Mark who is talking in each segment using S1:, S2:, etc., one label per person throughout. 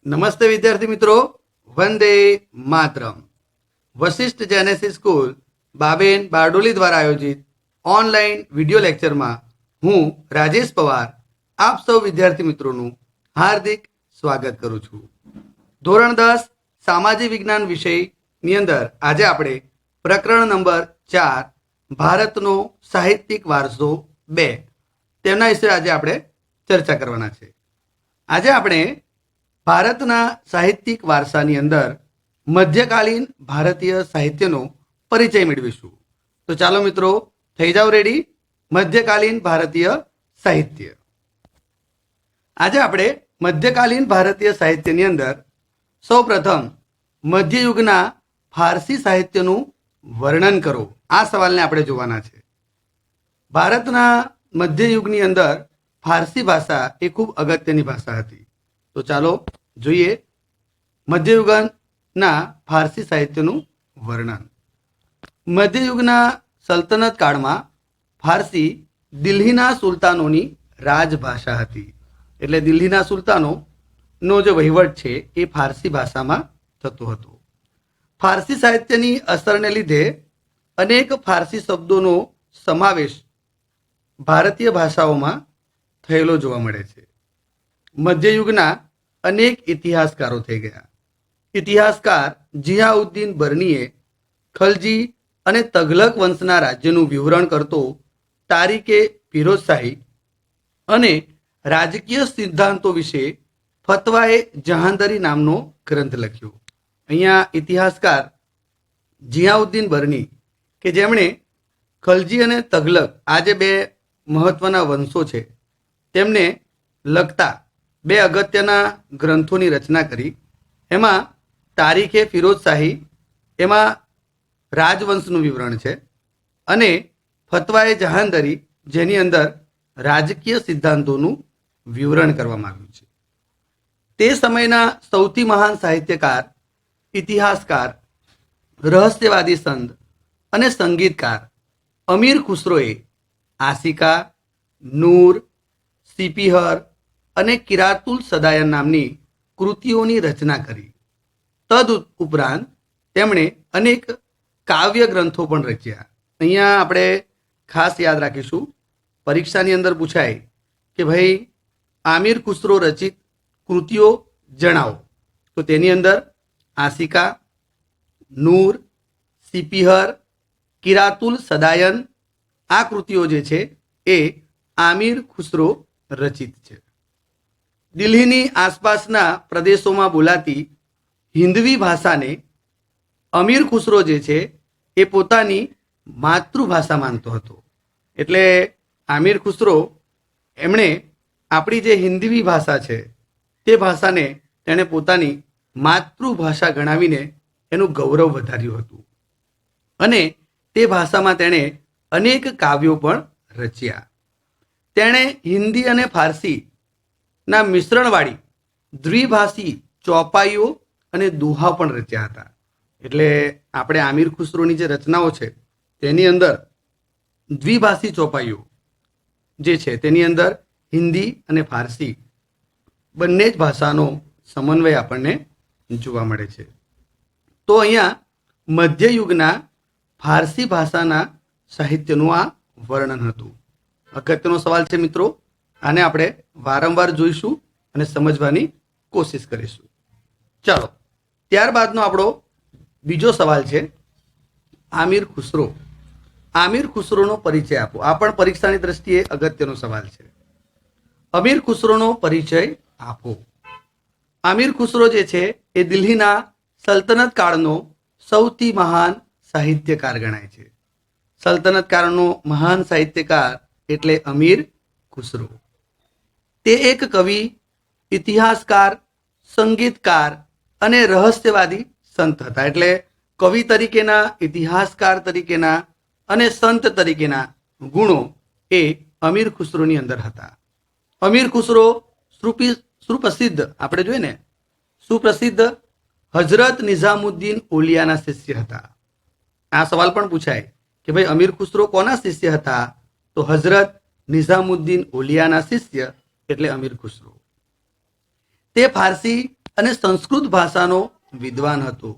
S1: નમસ્તે વિદ્યાર્થી મિત્રો, વંદે માતરમ. વશિષ્ઠ જેનેસિસ સ્કૂલ બાબેન બારડોલી દ્વારા આયોજિત ઓનલાઈન વિડિયો લેક્ચરમાં હું રાજેશ પવાર આપ સૌ વિદ્યાર્થી મિત્રોનું હાર્દિક સ્વાગત કરું છું. ધોરણ 10 સામાજિક વિજ્ઞાન વિષયની અંદર આજે આપણે પ્રકરણ નંબર 4 ભારતનો સાહિત્યિક વારસો 2 તેના વિશે આજે આપણે ચર્ચા કરવાના છે. આજે આપણે ભારતના સાહિત્યિક વારસાની અંદર મધ્યકાલીન ભારતીય સાહિત્યનો પરિચય મેળવીશું. તો ચાલો મિત્રો, થઈ જાઓ રેડી. મધ્યકાલીન ભારતીય સાહિત્ય. આજે આપણે મધ્યકાલીન ભારતીય સાહિત્યની અંદર સૌપ્રથમ મધ્યયુગના ફારસી સાહિત્યનું વર્ણન કરો, આ સવાલને આપણે જોવાના છે. ભારતના મધ્યયુગની અંદર ફારસી ભાષા એ ખૂબ અગત્યની ભાષા હતી. તો ચાલો જોઈએ મધ્યયુગના ફારસી સાહિત્યનું વર્ણન. મધ્યયુગના સલ્તનત કાળમાં ફારસી દિલ્હીના સુલતાનોની રાજભાષા હતી. એટલે દિલ્હીના સુલતાનોનો જે વહીવટ છે એ ફારસી ભાષામાં થતો હતો. ફારસી સાહિત્યની અસરને લીધે અનેક ફારસી શબ્દોનો સમાવેશ ભારતીય ભાષાઓમાં થયેલો જોવા મળે છે. મધ્યયુગના અનેક ઇતિહાસકારો થઈ ગયા. ઇતિહાસકાર જિયાઉદ્દીન બર્નીએ ખલજી અને તઘલક વંશના રાજ્યનું વિવરણ કરતો તારીખે ફિરોઝશાહી અને રાજકીય સિદ્ધાંતો વિશે ફતવાએ જહાંદરી નામનો ગ્રંથ લખ્યો. અહીંયા ઇતિહાસકાર જિયાઉદ્દીન બર્ની કે જેમણે ખલજી અને તઘલક આ જે બે મહત્વના વંશો છે તેમને લગતા બે અગત્યના ગ્રંથોની રચના કરી. એમાં તારીખે ફિરોઝશાહી એમાં રાજવંશનું વિવરણ છે અને ફતવાએ જહાંદરી જેની અંદર રાજકીય સિદ્ધાંતોનું વિવરણ કરવામાં આવ્યું છે. તે સમયના સૌથી મહાન સાહિત્યકાર, ઇતિહાસકાર, રહસ્યવાદી સંત અને સંગીતકાર અમીર ખુસરોએ આશિકા, નૂર, સિપિહર અને કિરાતુલ સદાયન નામની કૃતિઓની રચના કરી. તદ ઉપરાંત તેમણે અનેક કાવ્ય ગ્રંથો પણ રચ્યા. અહીંયા આપણે ખાસ યાદ રાખીશું, પરીક્ષાની અંદર પૂછાય કે ભાઈ આમિર ખુસરો રચિત કૃતિઓ જણાવો. તો તેની અંદર આશિકા, નૂર, સિપિહર, કિરાતુલ સદાયન આ કૃતિઓ જે છે એ આમિર ખુસરો રચિત છે. દિલ્હીની આસપાસના પ્રદેશોમાં બોલાતી હિન્દવી ભાષાને અમીર ખુસરો જે છે એ પોતાની માતૃભાષા માનતો હતો. એટલે આમિર ખુસરો એમણે આપણી જે હિન્દવી ભાષા છે તે ભાષાને તેણે પોતાની માતૃભાષા ગણાવીને એનું ગૌરવ વધાર્યું હતું અને તે ભાષામાં તેણે અનેક કાવ્યો પણ રચ્યા. તેણે હિન્દી અને ફારસીના મિશ્રણવાળી દ્વિભાષી ચોપાઈઓ અને દુહા પણ રચ્યા હતા. એટલે આપણે આમિર ખુસરોની જે રચનાઓ છે તેની અંદર દ્વિભાષી ચોપાઈઓ જે છે તેની અંદર હિન્દી અને ફારસી બંને જ ભાષાનો સમન્વય આપણને જોવા મળે છે. તો અહીંયા મધ્યયુગના ફારસી ભાષાના સાહિત્યનું આ વર્ણન હતું. અગત્યનો સવાલ છે મિત્રો, આને આપણે વારંવાર જોઈશું અને સમજવાની કોશિશ કરીશું. ચાલો, ત્યારબાદનો આપણો બીજો સવાલ છે આમિર ખુસરો. આમિર ખુસરોનો પરિચય આપો. આ પણ પરીક્ષાની દ્રષ્ટિએ અગત્યનો સવાલ છે. અમીર ખુસરોનો પરિચય આપો. આમિર ખુસરો જે છે એ દિલ્હીના સલ્તનત કાળનો સૌથી મહાન સાહિત્યકાર ગણાય છે. સલ્તનત કાળનો મહાન સાહિત્યકાર એટલે અમીર ખુસરો. તે એક કવિ, ઇતિહાસકાર, સંગીતકાર અને રહસ્યવાદી સંત હતા. એટલે કવિ તરીકેના, ઇતિહાસકાર તરીકેના અને સંત તરીકેના ગુણો એ અમીર ખુસરોની અંદર હતા. અમીર ખુસરો સુપ્રસિદ્ધ આપણે જોઈએ ને સુપ્રસિદ્ધ હઝરત નિઝામુદ્દીન ઓલિયાના શિષ્ય હતા. આ સવાલ પણ પૂછાય કે ભાઈ અમીર ખુસરો કોના શિષ્ય હતા? તો હઝરત નિઝામુદ્દીન ઓલિયાના શિષ્ય એટલે અમીર ખુસરો. તે ફારસી અને સંસ્કૃત ભાષાનો વિદ્વાન હતો.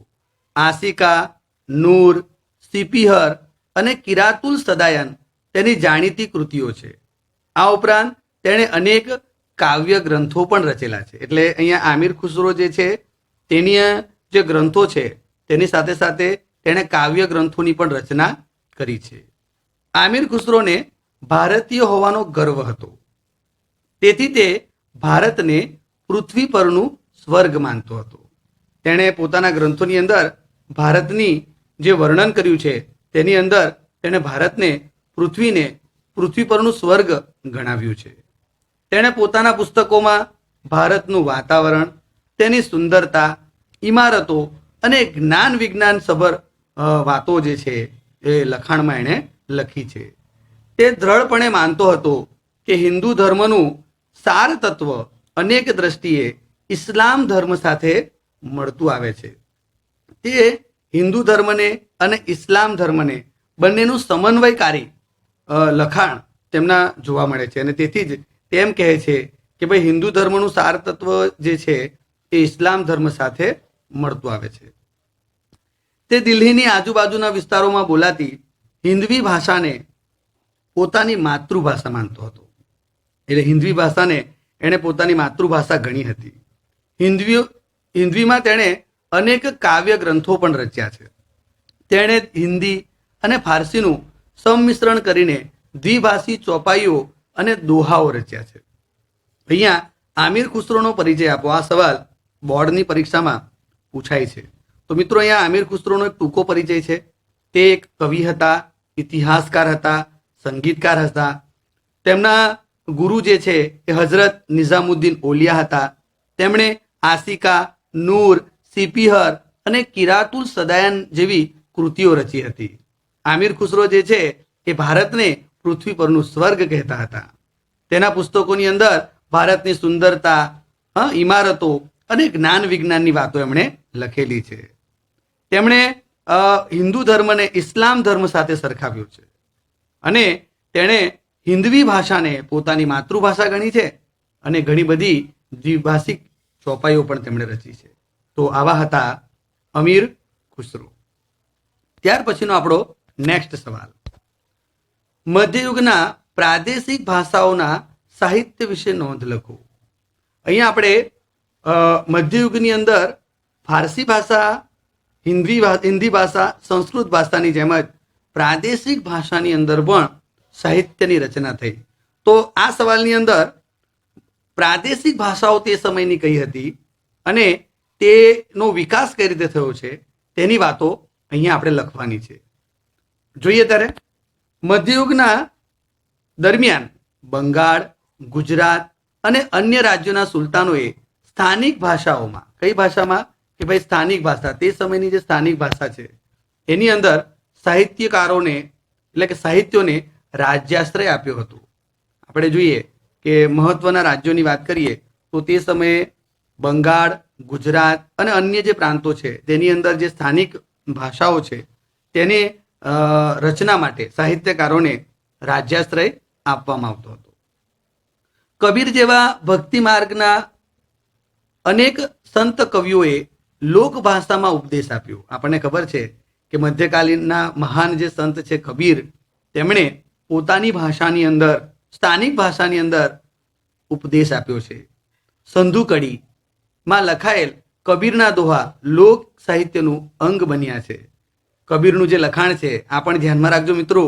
S1: આસિકા, નૂર, સિપિહર અને કિરાતુલ સદાયન તેની જાણીતી કૃતિઓ છે. આ ઉપરાંત તેણે અનેક કાવ્ય ગ્રંથો પણ રચેલા છે. એટલે અહીંયા આમિર ખુસરો જે છે તેની જે ગ્રંથો છે તેની સાથે સાથે તેણે કાવ્ય ગ્રંથોની પણ રચના કરી છે. આમિર ખુસરોને ભારતીય હોવાનો ગર્વ હતો. તેથી તે ભારતને પૃથ્વી પરનું સ્વર્ગ માનતો હતો. તેણે પોતાના ગ્રંથોની અંદર ભારતની જે વર્ણન કર્યું છે તેની અંદર તેણે ભારતને પૃથ્વી પરનું સ્વર્ગ ગણાવ્યું છે. તેણે પોતાના પુસ્તકોમાં ભારતનું વાતાવરણ, તેની સુંદરતા, ઇમારતો અને જ્ઞાન વિજ્ઞાન સભર વાતો જે છે એ લખાણમાં એણે લખી છે. તે દ્રઢપણે માનતો હતો કે હિન્દુ ધર્મનું સાર તત્વ અનેક દ્રષ્ટિએ ઇસ્લામ ધર્મ સાથે મળતું આવે છે. તે હિન્દુ ધર્મને અને ઇસ્લામ ધર્મને બંનેનું સમન્વયકારી લખાણ તેમના જોવા મળે છે અને તેથી જ તેમ કહે છે કે ભાઈ હિન્દુ ધર્મનું સાર તત્વ જે છે એ ઇસ્લામ ધર્મ સાથે મળતું આવે છે. તે દિલ્હીની આજુબાજુના વિસ્તારોમાં બોલાતી હિન્દવી ભાષાને પોતાની માતૃભાષા માનતો હતો. એટલે હિન્દવી ભાષાને એણે પોતાની માતૃભાષા ગણી હતી. હિન્દવીમાં તેણે અનેક કાવ્ય ગ્રંથો પણ રચ્યા છે. તેણે હિન્દી અને ફારસીનું સંમિશ્રણ કરીને દ્વિભાષી ચોપાઈઓ અને દોહાઓ રચ્યા છે. અહીંયા આમિર ખુસરોનો પરિચય આપો. આ સવાલ બોર્ડની પરીક્ષામાં પૂછાય છે. તો મિત્રો અહીંયા આમિર ખુસરોનો એક ટૂંકો પરિચય છે. તે એક કવિ હતા, ઇતિહાસકાર હતા, સંગીતકાર હતા. તેમના ગુરુ જે છે એ હઝરત નિઝામુદ્દીન ઓલિયા હતા. તેમણે આસિકા, નૂર, સિપિહર અને કિરાતુલ સદાયન જેવી કૃતિઓ રચી હતી. આમિર ખુસરો જે છે એ ભારતને પૃથ્વી પરનું સ્વર્ગ કહેતા હતા. તેના પુસ્તકોની અંદર ભારતની સુંદરતા, ઇમારતો અને જ્ઞાન વિજ્ઞાનની વાતો એમણે લખેલી છે. તેમણે હિન્દુ ધર્મને ઇસ્લામ ધર્મ સાથે સરખાવ્યો છે અને તેણે હિન્દવી ભાષાને પોતાની માતૃભાષા ગણી છે અને ઘણી બધી દ્વિભાષિક ચોપાઈઓ પણ તેમણે રચી છે. તો આવા હતા અમીર ખુસરો. ત્યાર પછીનો આપણો નેક્સ્ટ સવાલ, મધ્યયુગના પ્રાદેશિક ભાષાઓના સાહિત્ય વિશે નોંધ લખો. અહીંયા આપણે મધ્યયુગની અંદર ફારસી ભાષા, હિન્દી ભાષા, સંસ્કૃત ભાષાની જેમ જ પ્રાદેશિક ભાષાની અંદર પણ સાહિત્યની રચના થઈ. તો આ સવાલની અંદર પ્રાદેશિક ભાષાઓ તે સમયની કઈ હતી અને તેનો વિકાસ કઈ રીતે થયો છે તેની વાતો અહીંયા આપણે લખવાની છે. જોઈએ ત્યારે મધ્યયુગના દરમિયાન બંગાળ, ગુજરાત અને અન્ય રાજ્યોના સુલતાનોએ સ્થાનિક ભાષાઓમાં, કઈ ભાષામાં કે ભાઈ સ્થાનિક ભાષા, તે સમયની જે સ્થાનિક ભાષા છે એની અંદર સાહિત્યકારોને એટલે કે સાહિત્યોને રાજ્યાશ્રય આપ્યો હતો. આપણે જોઈએ કે મહત્વના રાજ્યોની વાત કરીએ તો તે સમયે બંગાળ, ગુજરાત અને અન્ય જે પ્રાંતો છે તેની અંદર જે સ્થાનિક ભાષાઓ છે તેની રચના માટે સાહિત્યકારોને રાજ્યાશ્રય આપવામાં આવતો હતો. કબીર જેવા ભક્તિ માર્ગના અનેક સંત કવિઓએ લોકભાષામાં ઉપદેશ આપ્યો. આપણને ખબર છે કે મધ્યકાલીનના મહાન જે સંત છે કબીર, તેમણે પોતાની ભાષાની અંદર, સ્થાનિક ભાષાની અંદર ઉપદેશ આપ્યો છે. સંધુકડીમાં લખાયેલ કબીરના દોહા લોક સાહિત્યનું અંગ બન્યા છે. કબીરનું જે લખાણ છે આ પણ ધ્યાનમાં રાખજો મિત્રો,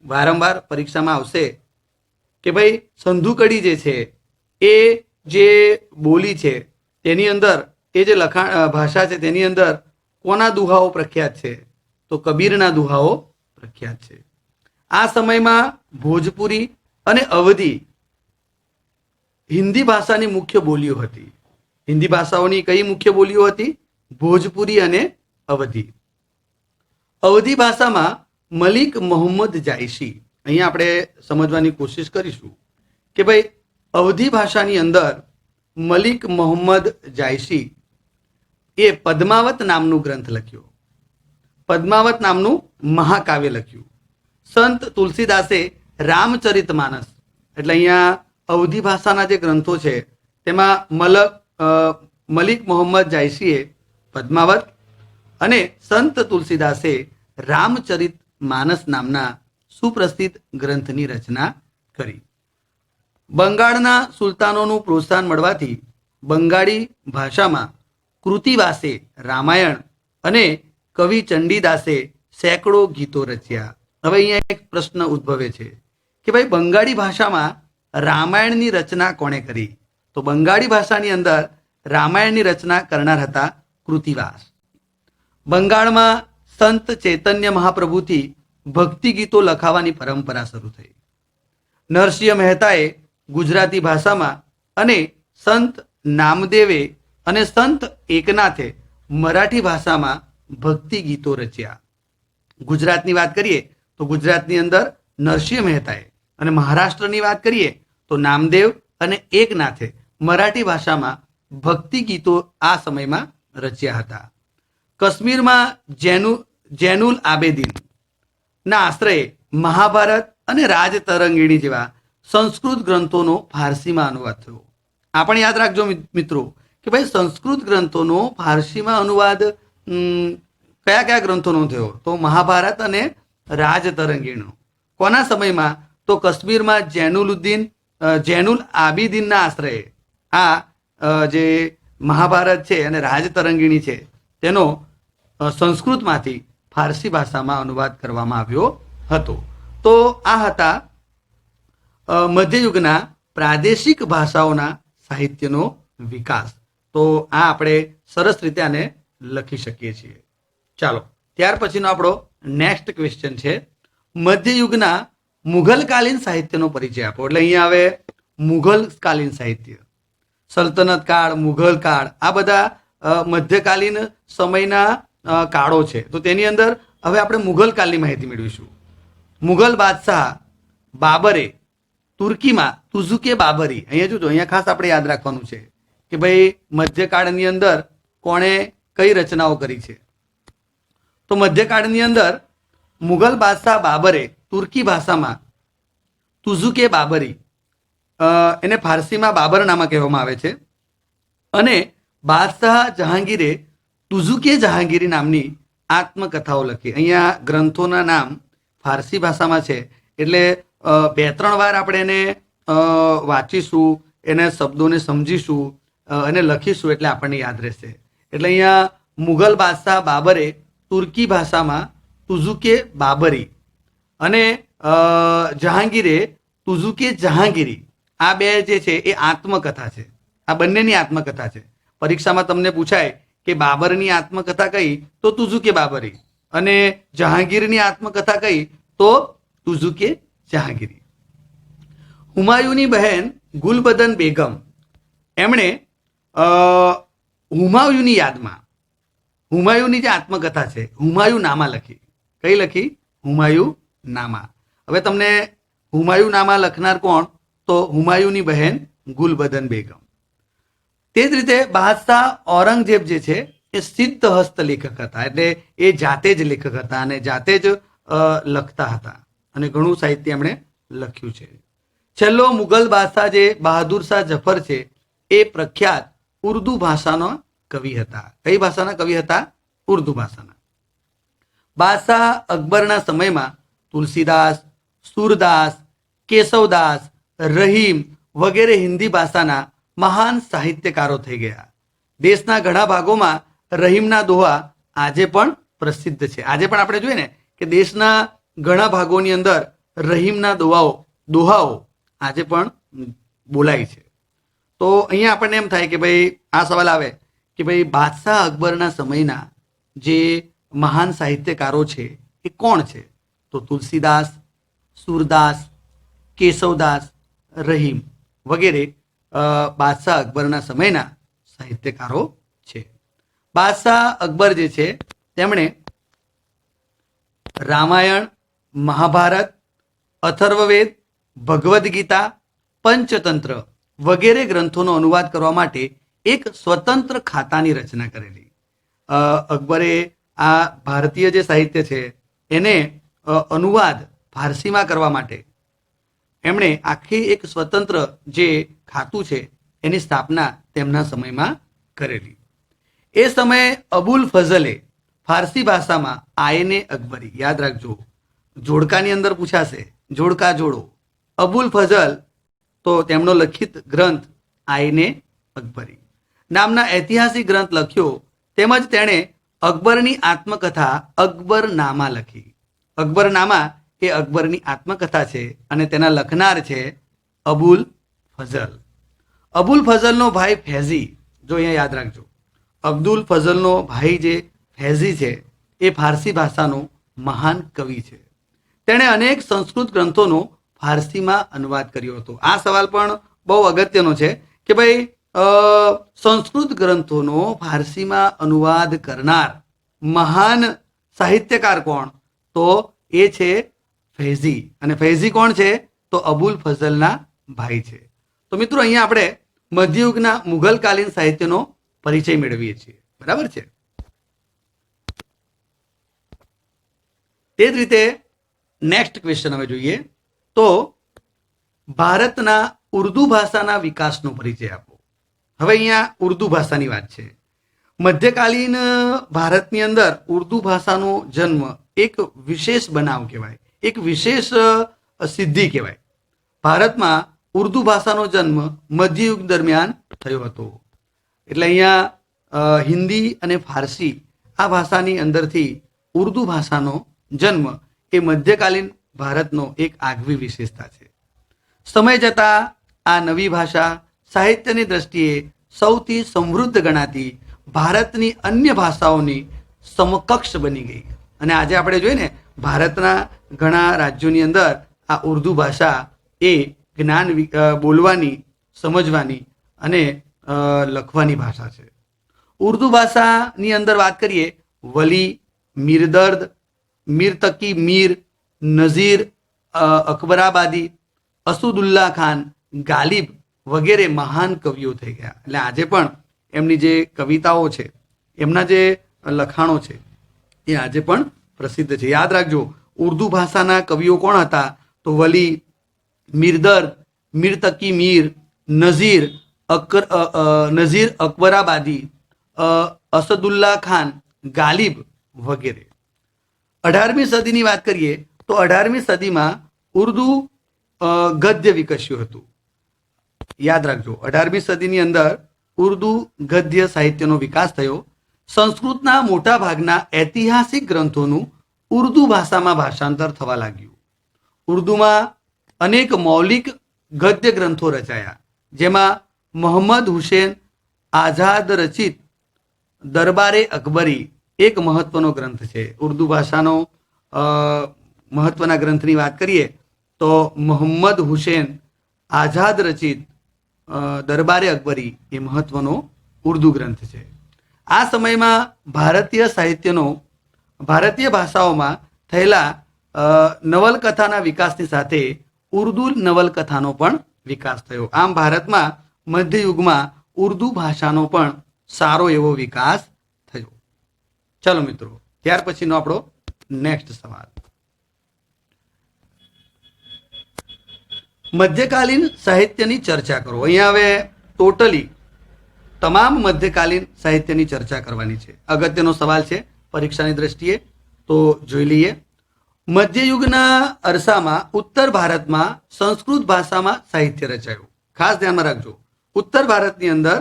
S1: વારંવાર પરીક્ષામાં આવશે કે ભાઈ સંધુકડી જે છે એ જે બોલી છે તેની અંદર, એ જે લખાણ ભાષા છે તેની અંદર કોના દુહાઓ પ્રખ્યાત છે? તો કબીરના દુહાઓ પ્રખ્યાત છે. આ સમયમાં ભોજપુરી અને અવધી હિન્દી ભાષાની મુખ્ય બોલીઓ હતી. હિન્દી ભાષાઓની કઈ મુખ્ય બોલીઓ હતી? ભોજપુરી અને અવધી. અવધી ભાષામાં મલિક મોહમ્મદ જાયસી, અહીંયા આપણે સમજવાની કોશિશ કરીશું કે ભાઈ અવધી ભાષાની અંદર મલિક મોહમ્મદ જાયસી એ પદ્માવત નામનું ગ્રંથ લખ્યો, પદ્માવત નામનું મહાકાવ્ય લખ્યું. સંત તુલસીદાસે રામચરિત માનસ, એટલે અહીંયા અવધી ભાષાના જે ગ્રંથો છે તેમાં મલિક મોહમ્મદ જાયસીએ પદ્માવત અને સંત તુલસીદાસે રામચરિત માનસ નામના સુપ્રસિદ્ધ ગ્રંથની રચના કરી. બંગાળના સુલતાનોનું પ્રોત્સાહન મળવાથી બંગાળી ભાષામાં કૃતિવાસે રામાયણ અને કવિ ચંડીદાસે સેંકડો ગીતો રચ્યા. હવે અહીંયા એક પ્રશ્ન ઉદ્ભવે છે કે ભાઈ બંગાળી ભાષામાં રામાયણની રચના કોણે કરી? તો બંગાળી ભાષાની અંદર રામાયણની રચના કરનાર હતા કૃતિવાસ. બંગાળમાં સંત ચૈતન્ય મહાપ્રભુથી ભક્તિ ગીતો લખાવાની પરંપરા શરૂ થઈ. નરસિંહ મહેતાએ ગુજરાતી ભાષામાં અને સંત નામદેવે અને સંત એકનાથે મરાઠી ભાષામાં ભક્તિ ગીતો રચ્યા. ગુજરાતની વાત કરીએ તો ગુજરાતની અંદર નરસિંહ મહેતાએ, અને મહારાષ્ટ્રની વાત કરીએ તો નામદેવ અને એકનાથે મરાઠી ભાષામાં ભક્તિ ગીતો આ સમયમાં રચ્યા હતા. કાશ્મીરમાં જૈનુલ આબેદીન ના આશ્રયે મહાભારત અને રાજતરંગીણી જેવા સંસ્કૃત ગ્રંથોનો ફારસીમાં અનુવાદ થયો. આ પણ યાદ રાખજો મિત્રો કે ભાઈ સંસ્કૃત ગ્રંથોનો ફારસીમાં અનુવાદ કયા કયા ગ્રંથોનો થયો? તો મહાભારત અને રાજતરંગીણીનો. કોના સમયમાં? તો કાશ્મીરમાં જૈનુલ આબિદીનના આશ્રયે આ જે મહાભારત છે અને રાજતરંગીણી છે તેનો સંસ્કૃતમાંથી ફારસી ભાષામાં અનુવાદ કરવામાં આવ્યો હતો. તો આ હતા મધ્યયુગના પ્રાદેશિક ભાષાઓના સાહિત્યનો વિકાસ. તો આ આપણે સરસ રીતે આને લખી શકીએ છીએ. ચાલો, ત્યાર પછીનો આપણો નેક્સ્ટ ક્વેશ્ચન છે, મધ્યયુગના મુઘલકાલીન સાહિત્યનો પરિચય આપો. એટલે અહીંયા હવે મુઘલકાલીન સાહિત્ય, સલ્તનત કાળ, મુઘલ કાળ, આ બધા મધ્યકાલીન સમયના કાળો છે. તો તેની અંદર હવે આપણે મુઘલકાળની માહિતી મેળવીશું. મુઘલ બાદશાહ બાબરે તુર્કીમાં તુઝુકે બાબરી, અહીંયા જોજો, અહીંયા ખાસ આપણે યાદ રાખવાનું છે કે ભાઈ મધ્યકાળની અંદર કોણે કઈ રચનાઓ કરી છે. તો મધ્યકાળની અંદર મુઘલ બાદશાહ બાબરે તુર્કી ભાષામાં તુઝુકે બાબરી, એને ફારસીમાં બાબરનામા કહેવામાં આવે છે, અને બાદશાહ જહાંગીરે તુઝુકે જહાંગીરી નામની આત્મકથાઓ લખી. અહીંયા ગ્રંથોના નામ ફારસી ભાષામાં છે એટલે 2-3 વાર આપણે એને વાંચીશું, એને શબ્દોને સમજીશું અને લખીશું એટલે આપણને યાદ રહેશે. એટલે અહીંયા મુઘલ બાદશાહ બાબરે તુર્કી ભાષામાં તુઝુકે બાબરી અને જહાંગીરે તુઝુકે જહાંગીરી, આ બે જે છે એ આત્મકથા છે. આ બંનેની આત્મકથા છે. પરીક્ષામાં તમને પૂછાય કે બાબરની આત્મકથા કઈ? તો તુઝુકે બાબરી. અને જહાંગીરની આત્મકથા કઈ? તો તુઝુકે જહાંગીરી. હુમાયુની બહેન ગુલબદન બેગમ, એમણે હુમાયુની યાદમાં હુમાયુની જે આત્મકથા છે હુમાયુ નામા લખી. કઈ લખી? હુમાયુ નામા. હવે તમને હુમાયુ નામા લખનાર કોણ? તો હુમાયુની બહેન ગુલબદન બેગમ. તે જ રીતે બાદશાહ ઔરંગઝેબ જે છે એ સિદ્ધ હસ્ત લેખક હતા, એટલે એ જાતે જ લેખક હતા અને જાતે જ લખતા હતા અને ઘણું સાહિત્ય એમણે લખ્યું છે. છેલ્લો મુઘલ બાદશાહ જે બહાદુર શાહ જફર છે એ પ્રખ્યાત ઉર્દુ ભાષાના કવિ હતા. કઈ ભાષાના કવિ હતા? ઉર્દુ ભાષાના. બાદશાહ અકબરના સમયમાં તુલસીદાસ, સુરદાસ, કેશવદાસ, રહીમ વગેરે હિન્દી ભાષાના મહાન સાહિત્યકારો થઈ ગયા. દેશના ઘણા ભાગોમાં રહીમના દોહા આજે પણ પ્રસિદ્ધ છે. આજે પણ આપણે જોઈએ ને કે દેશના ઘણા ભાગોની અંદર રહીમના દોહાઓ આજે પણ બોલાય છે. તો અહીંયા આપણને એમ થાય કે ભાઈ આ સવાલ આવે કે ભાઈ બાદશાહ અકબરના સમયના જે મહાન સાહિત્યકારો છે એ કોણ છે? તો તુલસીદાસ, સુરદાસ, કેશવદાસ, રહીમ વગેરે બાદશાહ અકબરના સમયના સાહિત્યકારો છે. બાદશાહ અકબર જે છે તેમણે રામાયણ, મહાભારત, અથર્વવેદ, ભગવદ્ ગીતા, પંચતંત્ર વગેરે ગ્રંથોનો અનુવાદ કરવા માટે એક સ્વતંત્ર ખાતાની રચના કરેલી. અકબરે આ ભારતીય જે સાહિત્ય છે એને અનુવાદ ફારસીમાં કરવા માટે એમણે આખી એક સ્વતંત્ર જે ખાતું છે એની સ્થાપના તેમના સમયમાં કરેલી. એ સમયે અબુલ ફઝલે ફારસી ભાષામાં આયને અકબરી, યાદ રાખજો, જોડકાની અંદર પૂછાશે, જોડકા જોડો. અબુલ ફઝલ તો તેમનો લખિત ગ્રંથ આયને અકબરી નામના ઐતિહાસિક ગ્રંથ લખ્યો, તેમજ તેણે અકબરની આત્મકથા અકબરનામા લખી. અકબરનામા એ અકબરની આત્મકથા છે અને તેના લખનાર છે અબુલ ફઝલ. અબુલ ફઝલનો ભાઈ ફૈઝી, જો અહીંયા યાદ રાખજો, અબ્દુલ ફઝલનો ભાઈ જે ફૈઝી છે એ ફારસી ભાષાનો મહાન કવિ છે. તેણે અનેક સંસ્કૃત ગ્રંથોનો ફારસીમાં અનુવાદ કર્યો હતો. આ સવાલ પણ બહુ અગત્યનો છે કે ભાઈ સંસ્કૃત ગ્રંથોનો ફારસીમાં અનુવાદ કરનાર મહાન સાહિત્યકાર કોણ? તો એ છે ફૈઝી. અને ફૈઝી કોણ છે? તો અબુલ ફઝલના ભાઈ છે. તો મિત્રો અહીંયા આપણે મધ્યયુગના મુઘલકાલીન સાહિત્યનો પરિચય મેળવીએ છીએ. બરાબર છે. તે જ રીતે નેક્સ્ટ ક્વેશ્ચન હવે જોઈએ તો ભારતના ઉર્દુ ભાષાના વિકાસનો પરિચય આપો. હવે અહીંયા ઉર્દુ ભાષાની વાત છે. મધ્યકાલીન ભારતની અંદર ઉર્દુ ભાષાનો જન્મ એક વિશેષ બનાવ કહેવાય, એક વિશેષ સિદ્ધિ કહેવાય. ભારતમાં ઉર્દુ ભાષાનો જન્મ મધ્યયુગ દરમિયાન થયો હતો. એટલે અહીંયા હિન્દી અને ફારસી આ ભાષાની અંદરથી ઉર્દુ ભાષાનો જન્મ એ મધ્યકાલીન ભારતનો એક આગવી વિશેષતા છે. સમય જતાં આ નવી ભાષા સાહિત્યની દ્રષ્ટિએ સૌથી સમૃદ્ધ ગણાતી ભારતની અન્ય ભાષાઓની સમકક્ષ બની ગઈ. અને આજે આપણે જોઈએ ને ભારતના ઘણા રાજ્યોની અંદર આ ઉર્દુ ભાષા એ જ્ઞાન બોલવાની, સમજવાની અને લખવાની ભાષા છે. ઉર્દુ ભાષાની અંદર વાત કરીએ, વલી, મીરદર્દ, મીર તકી મીર, નઝીર અકબરાબાદી, અસદુલ્લા ખાન, ગાલિબ વગેરે મહાન કવિઓ થઈ ગયા. એટલે આજે પણ એમની જે કવિતાઓ છે, એમના જે લખાણો છે એ આજે પણ પ્રસિદ્ધ છે. યાદ રાખજો, ઉર્દુ ભાષાના કવિઓ કોણ હતા? તો વલી, મીરદર્દ, મીર તકી મીર, નઝીર અકબરાબાદી, અસદુલ્લા ખાન, ગાલિબ વગેરે. 18મી સદીની વાત કરીએ તો 18મી સદીમાં ઉર્દુ ગદ્ય વિકસ્યું હતું. યાદ રાખજો, 18મી સદીની અંદર ઉર્દુ ગદ્ય સાહિત્યનો વિકાસ થયો. સંસ્કૃતના મોટા ભાગના ઐતિહાસિક ગ્રંથોનું ઉર્દુ ભાષામાં ભાષાંતર થવા લાગ્યું. ઉર્દુમાં અનેક મૌલિક ગદ્ય ગ્રંથો રચાયા, જેમાં મોહમ્મદ હુસેન આઝાદ રચિત દરબારે અકબરી એક મહત્વનો ગ્રંથ છે. ઉર્દુ ભાષાનો મહત્વના ગ્રંથની વાત કરીએ તો મોહમ્મદ હુસેન આઝાદ રચિત દરબારે અકબરી એ મહત્વનો ઉર્દુ ગ્રંથ છે. આ સમયમાં ભારતીય સાહિત્યનો ભારતીય ભાષાઓમાં થયેલા નવલકથાના વિકાસની સાથે ઉર્દુ નવલકથાનો પણ વિકાસ થયો. આમ ભારતમાં મધ્યયુગમાં ઉર્દુ ભાષાનો પણ સારો એવો વિકાસ થયો. ચાલો મિત્રો, ત્યાર પછીનો આપણો નેક્સ્ટ સવાલ, મધ્યકાલીન સાહિત્યની ચર્ચા કરો. અહીંયા હવે ટોટલી તમામ મધ્યકાલીન સાહિત્યની ચર્ચા કરવાની છે. અગત્યનો સવાલ છે પરીક્ષાની દ્રષ્ટિએ, તો જોઈ લઈએ. મધ્યયુગના અરસામાં ઉત્તર ભારતમાં સંસ્કૃત ભાષામાં સાહિત્ય રચાયું. ખાસ ધ્યાનમાં રાખજો, ઉત્તર ભારતની અંદર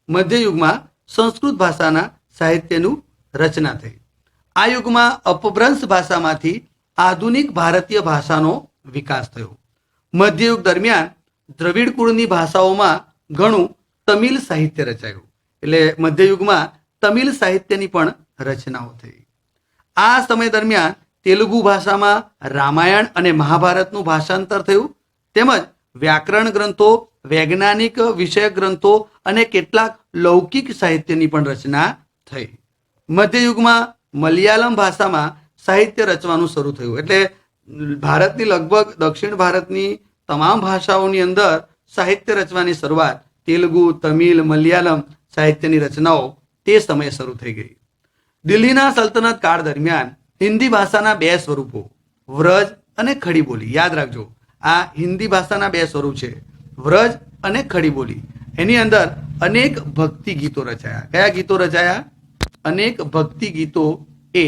S1: મધ્યયુગમાં સંસ્કૃત ભાષાના સાહિત્યનું રચના થઈ. આ યુગમાં અપભ્રંશ ભાષામાંથી આધુનિક ભારતીય ભાષાનો વિકાસ થયો. મધ્યયુગ દરમિયાન દ્રવિડ કુળની ભાષાઓમાં ઘણું તમિલ સાહિત્ય રચાયું. એટલે મધ્યયુગમાં તમિલ સાહિત્યની પણ રચનાઓ થઈ. આ સમય દરમિયાન તેલુગુ ભાષામાં રામાયણ અને મહાભારતનું ભાષાંતર થયું, તેમજ વ્યાકરણ ગ્રંથો, વૈજ્ઞાનિક વિષયક ગ્રંથો અને કેટલાક લૌકિક સાહિત્યની પણ રચના થઈ. મધ્યયુગમાં મલયાલમ ભાષામાં સાહિત્ય રચવાનું શરૂ થયું. એટલે ભારતની લગભગ દક્ષિણ ભારતની તમામ ભાષાઓની અંદર સાહિત્ય રચવાની શરૂઆત તેલુગુ, તમિલ, મલયાલમ સાહિત્યની રચનાઓ તે સમયે શરૂ થઈ ગઈ. દિલ્હીના સલ્તનત કાળ દરમિયાન હિન્દી ભાષાના બે સ્વરૂપો, વ્રજ અને ખડી બોલી, યાદ રાખજો, આ હિન્દી ભાષાના બે સ્વરૂપ છે, વ્રજ અને ખડી બોલી. એની અંદર અનેક ભક્તિ ગીતો રચાયા. કયા ગીતો રચાયા? અનેક ભક્તિ ગીતો એ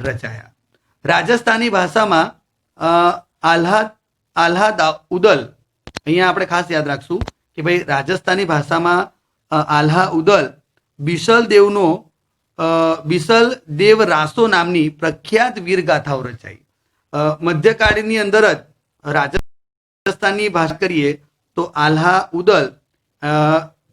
S1: રચાયા. રાજસ્થાની ભાષામાં આલ્હા ઉદલ, અહીંયા આપણે ખાસ યાદ રાખશું કે ભાઈ રાજસ્થાની ભાષામાં આલ્હા ઉદલ બિસલ દેવ રાસો નામની પ્રખ્યાત વીરગાથાઓ રચાઈ. મધ્યકાળની અંદર જ રાજસ્થાનની ભાષા કરીએ તો આલ્હા ઉદલ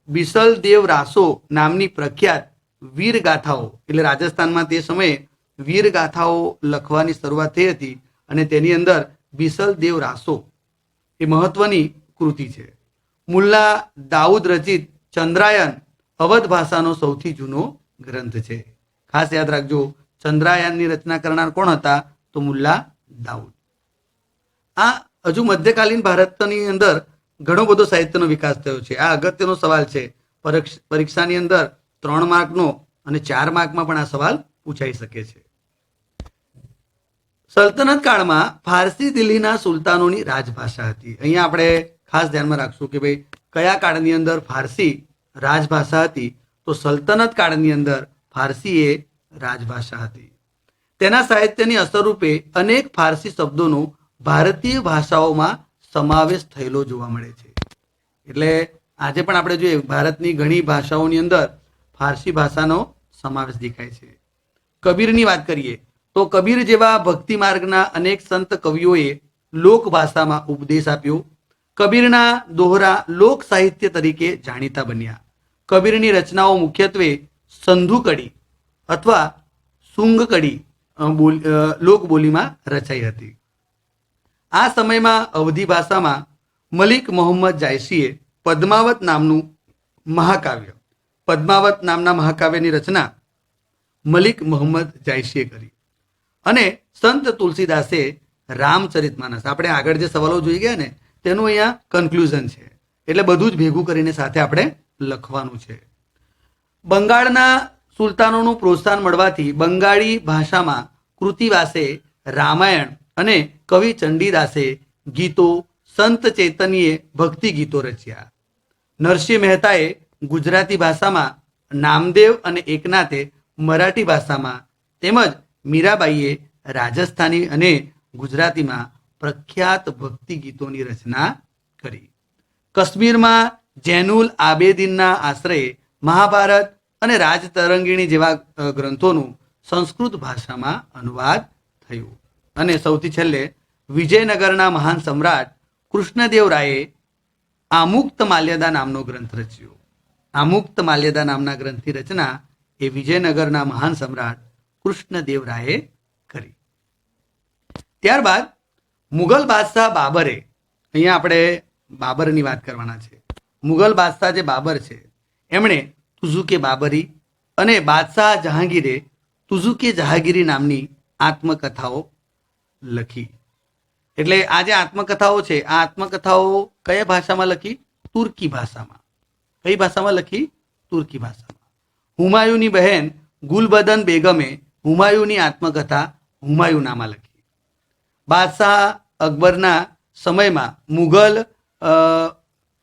S1: બિસલ દેવ રાસો નામની પ્રખ્યાત વીરગાથાઓ, એટલે રાજસ્થાનમાં તે સમયે વીરગાથાઓ લખવાની શરૂઆત થઈ હતી અને તેની અંદર બિસલ દેવ રાસો એ મહત્વની કૃતિ છે. મુલ્લા દાઉદ રચિત ચંદ્રાયન અવધ ભાષાનો સૌથી જૂનો ગ્રંથ છે. ખાસ યાદ રાખજો, ચંદ્રાયનની રચના કરનાર કોણ હતા? તો મુલ્લા દાઉદ. આ હજુ મધ્યકાલીન ભારતની અંદર ઘણો બધો સાહિત્યનો વિકાસ થયો છે. આ અગત્યનો સવાલ છે. પરીક્ષાની અંદર 3 માર્કનો અને 4 માર્કમાં પણ આ સવાલ પૂછાઈ શકે છે. સલ્તનત કાળમાં ફારસી દિલ્હીના સુલતાનોની રાજભાષા હતી. અહીંયા આપણે ખાસ ધ્યાનમાં રાખશું કે ભાઈ કયા કાળની અંદર ફારસી રાજભાષા હતી? તો સલ્તનત કાળની અંદર ફારસી એ રાજભાષા હતી. તેના સાહિત્યની અસરરૂપે અનેક ફારસી શબ્દોનો ભારતીય ભાષાઓમાં સમાવેશ થયેલો જોવા મળે છે. એટલે આજે પણ આપણે જોઈએ ભારતની ઘણી ભાષાઓની અંદર ફારસી ભાષાનો સમાવેશ દેખાય છે. કબીરની વાત કરીએ તો કબીર જેવા ભક્તિ માર્ગના અનેક સંત કવિઓએ લોક ભાષામાં ઉપદેશ આપ્યો. કબીરના દોહરા લોક સાહિત્ય તરીકે જાણીતા બન્યા. કબીરની રચનાઓ મુખ્યત્વે સંધુ કડી અથવા સુંગ કડી લોક બોલીમાં રચાઈ હતી. આ સમયમાં અવધી ભાષામાં મલિક મોહમ્મદ જાયસીએ પદ્માવત નામના મહાકાવ્યની રચના મલિક મોહમ્મદ જાયસીએ કરી અને સંત તુલસીદાસે રામચરિતમાનસ, આપણે આગળ જે સવાલો જોઈ ગયા ને તેનું અહીંયા કન્ક્લુઝન છે, એટલે બધું જ ભેગું કરીને સાથે આપણે લખવાનું છે. બંગાળના સુલતાનોનું પ્રોત્સાહન મળવાથી બંગાળી ભાષામાં કૃતિવાસે રામાયણ અને કવિ ચંડીદાસે ગીતો, સંત ચૈતન્યએ ભક્તિ ગીતો રચ્યા. નરસિંહ મહેતાએ ગુજરાતી ભાષામાં, નામદેવ અને એકનાથે મરાઠી ભાષામાં તેમજ મીરાબાઈએ રાજસ્થાની અને ગુજરાતીમાં પ્રખ્યાત ભક્તિ ગીતોની રચના કરી. કાશ્મીરમાં જૈનુલ આબેદીનના આશ્રયે મહાભારત અને રાજતરંગીણી જેવા ગ્રંથોનું સંસ્કૃત ભાષામાં અનુવાદ થયું. અને સૌથી છેલ્લે વિજયનગરના મહાન સમ્રાટ કૃષ્ણદેવરાયે આમુક્ત માલ્યદા નામનો ગ્રંથ રચ્યો. આમુક્ત માલ્યદા નામના ગ્રંથની રચના એ વિજયનગરના મહાન સમ્રાટ કૃષ્ણદેવરાયે કરી. ત્યારબાદ મુઘલ બાદશાહ બાબરે, અહીંયા આપણે બાબરની વાત કરવાના છે. મુઘલ બાદશાહ જે બાબર છે એમણે તુઝુકે બાબરી અને બાદશાહ જહાંગીરે તુઝુકે જહાંગીરી નામની આત્મકથાઓ લખી. એટલે આ જે આત્મકથાઓ છે આ આત્મકથાઓ કયા ભાષામાં લખી? તુર્કી ભાષામાં. કઈ ભાષામાં લખી? તુર્કી ભાષામાં. હુમાયુની બહેન ગુલબદન બેગમે હુમાયુની આત્મકથા હુમાયુનામા લખી. બાદશાહ અકબરના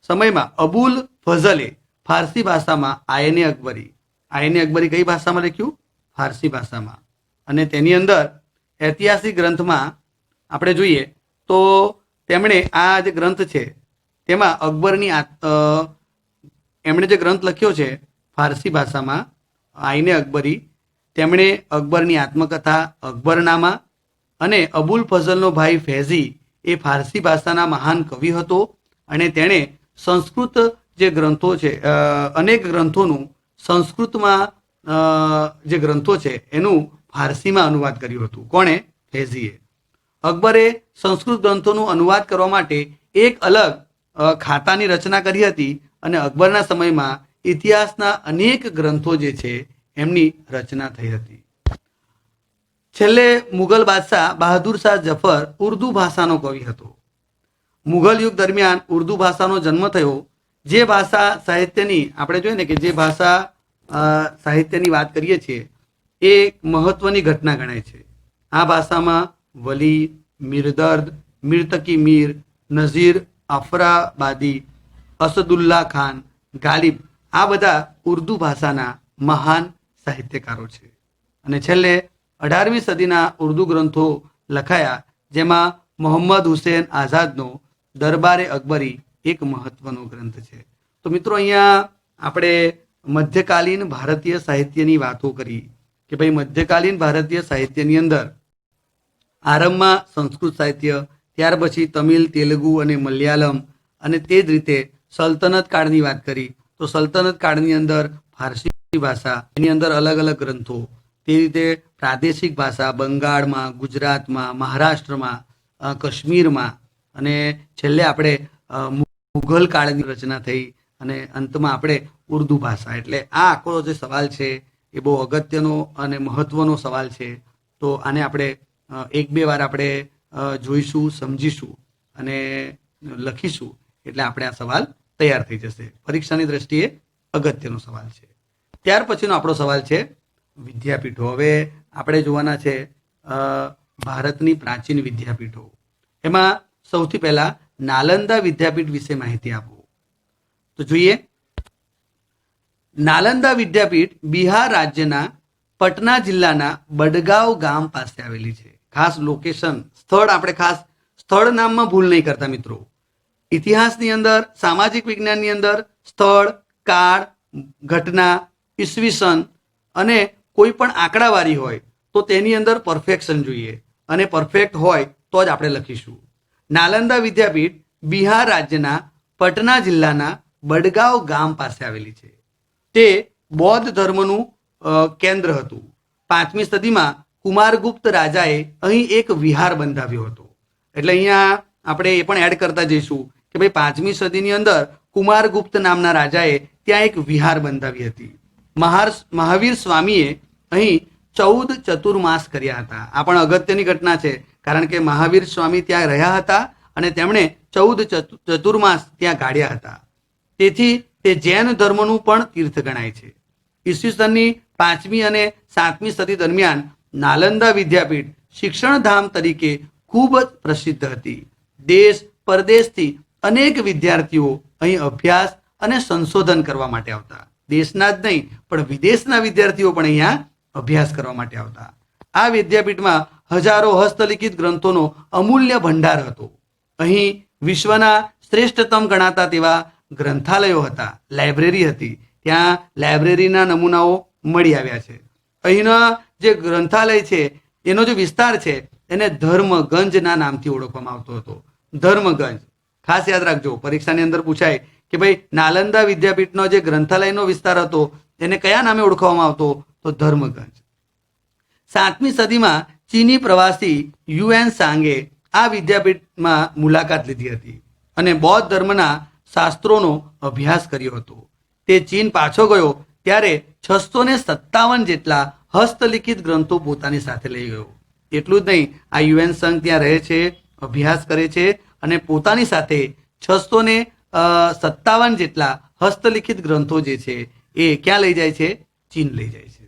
S1: સમયમાં અબુલ ફઝલે ફારસી ભાષામાં આયને અકબરી કઈ ભાષામાં લખ્યું? ફારસી ભાષામાં. અને તેની અંદર ઐતિહાસિક ગ્રંથમાં આપણે જોઈએ તો તેમણે આ જે ગ્રંથ છે તેમાં એમણે જે ગ્રંથ લખ્યો છે ફારસી ભાષામાં આઈને અકબરી, તેમણે અકબરની આત્મકથા અકબરનામા અને અબુલ ફઝલનો ભાઈ ફૈઝી એ ફારસી ભાષાના મહાન કવિ હતો અને તેણે સંસ્કૃત જે ગ્રંથો છે અનેક ગ્રંથોનું સંસ્કૃતમાં જે ગ્રંથો છે એનું ફારસીમાં અનુવાદ કર્યું હતું. કોણે? ફૈઝીએ. અકબરે સંસ્કૃત ગ્રંથોનું અનુવાદ કરવા માટે એક અલગ ખાતાની રચના કરી હતી અને અકબરના સમયમાં ઇતિહાસના અનેક ગ્રંથો જે છે એમની રચના થઈ હતી. છેલ્લે મુઘલ બાદશાહ બહાદુર શાહ જફર ઉર્દુ ભાષાનો કવિ હતો. મુઘલ યુગ દરમિયાન ઉર્દુ ભાષાનો જન્મ થયો. જે ભાષા સાહિત્યની આપણે જોઈએ ને કે જે ભાષા સાહિત્યની વાત કરીએ છીએ એ મહત્વની ઘટના ગણાય છે. આ ભાષામાં વલી, મીરદર્દ, મીરતકી મીર, નઝીર, અફરાબાદી, અસદુલ્લા ખાન, ગાલિબ આ બધા ઉર્દુ ભાષાના મહાન સાહિત્યકારો છે. અને છેલ્લે 18મી સદીના ઉર્દુ ગ્રંથો લખાયા, જેમાં મોહમ્મદ હુસેન આઝાદનો દરબારે અકબરી એક મહત્વનો ગ્રંથ છે. તો મિત્રો, અહીંયા આપણે મધ્યકાલીન ભારતીય સાહિત્યની વાતો કરી કે ભાઈ મધ્યકાલીન ભારતીય સાહિત્યની અંદર આરંભમાં સંસ્કૃત સાહિત્ય, ત્યાર પછી તમિલ, તેલુગુ અને મલયાલમ, અને તે જ રીતે સલ્તનત કાળની વાત કરી તો સલ્તનત કાળની અંદર ફારસી ભાષા, એની અંદર અલગ અલગ ગ્રંથો, તે રીતે પ્રાદેશિક ભાષા બંગાળમાં, ગુજરાતમાં, મહારાષ્ટ્રમાં, કાશ્મીરમાં, અને છેલ્લે આપણે મુઘલ કાળની રચના થઈ, અને અંતમાં આપણે ઉર્દુ ભાષા. એટલે આ આખો જે સવાલ છે એ બહુ અગત્યનો અને મહત્વનો સવાલ છે. તો આને આપણે એક બે વાર આપણે જોઈશું, સમજીશું અને લખીશું, એટલે આપણે આ સવાલ તૈયાર થઈ જશે. પરીક્ષાની દ્રષ્ટિએ અગત્યનો સવાલ છે. ત્યાર પછીનો આપણો સવાલ છે વિદ્યાપીઠો. હવે આપણે જોવાના છે ભારતની પ્રાચીન વિદ્યાપીઠો. એમાં સૌથી પહેલા નાલંદા વિદ્યાપીઠ વિશે માહિતી આપો. તો જોઈએ, નાલંદા વિદ્યાપીઠ બિહાર રાજ્યના પટના જિલ્લાના બડગાંવ ગામ પાસે આવેલી છે. ખાસ લોકેશન, સ્થળ, આપણે ખાસ સ્થળ નામમાં ભૂલ નહીં કરતા મિત્રો. ઇતિહાસની અંદર, સામાજિક વિજ્ઞાનની અંદર સ્થળ, કાળ, ઘટના, ઈસવીસન અને કોઈ પણ આંકડાવારી હોય તો તેની અંદર પરફેક્શન જોઈએ, અને પરફેક્ટ હોય તો જ આપણે લખીશું. નાલંદા વિદ્યાપીઠ બિહાર રાજ્યના પટના જિલ્લાના બડગાંવ ગામ પાસે આવેલી છે. તે બૌદ્ધ ધર્મનું કેન્દ્ર હતું. 5મી સદીમાં કુમારગુપ્ત રાજાએ અહીં એક વિહાર બંધાવ્યો હતો. એટલે અહીંયા આપણે એ પણ એડ કરતા જઈશું કે ભાઈ 5મી સદીની અંદર કુમારગુપ્ત નામના રાજાએ ત્યાં એક વિહાર બંધાવી હતી. મહાવીર સ્વામીએ અહીં 14 ચતુર્માસ કર્યા હતા. આ પણ અગત્યની ઘટના છે, કારણ કે મહાવીર સ્વામી ત્યાં રહ્યા હતા અને તેમણે 14 ચતુર્માસ ત્યાં ગાળ્યા હતા. તેથી તે જૈન ધર્મનું પણ તીર્થ ગણાય છે. ઈસવીસનની 5મી અને 7મી સદી દરમિયાન નાલંદા વિદ્યાપીઠ શિક્ષણધામ તરીકે ખૂબ જ પ્રસિદ્ધ હતી. દેશ પરદેશથી અનેક વિદ્યાર્થીઓ અહીં અભ્યાસ અને સંશોધન કરવા માટે આવતા. દેશના જ નહીં પણ વિદેશના વિદ્યાર્થીઓ પણ અહીંયા અભ્યાસ કરવા માટે આવતા. આ વિદ્યાપીઠમાં હજારો હસ્તલિખિત ગ્રંથોનો અમૂલ્ય ભંડાર હતો. અહીં વિશ્વના શ્રેષ્ઠતમ ગણાતા તેવા ગ્રંથાલયો હતા, લાઇબ્રેરી હતી. ત્યાં લાઇબ્રેરીના નમૂનાઓ મળી આવ્યા છે. અહીંના જે ગ્રંથાલય છે એનો જે વિસ્તાર છે એને ધર્મગંજના નામથી ઓળખવામાં આવતો હતો. ધર્મગંજ ખાસ યાદ રાખજો, પરીક્ષાની અંદર પૂછાય કે ભાઈ નાલંદા વિદ્યાપીઠનો જે ગ્રંથાલયનો વિસ્તાર હતો એને કયા નામે ઓળખવામાં આવતો? તો ધર્મગંજ. 7મી સદીમાં ચીની પ્રવાસી યુએન સાંગે આ વિદ્યાપીઠમાં મુલાકાત લીધી હતી અને બૌદ્ધ ધર્મના શાસ્ત્રોનો અભ્યાસ કર્યો હતો. તે ચીન પાછો ગયો ત્યારે 657 જેટલા હસ્તલિખિત ગ્રંથો પોતાની સાથે લઈ ગયો. એટલું જ નહીં, આ યુએન સંઘ ત્યાં રહે છે, અભ્યાસ કરે છે અને પોતાની સાથે 657 જેટલા હસ્તલિખિત ગ્રંથો જે છે એ ક્યાં લઈ જાય છે? ચીન લઈ જાય છે.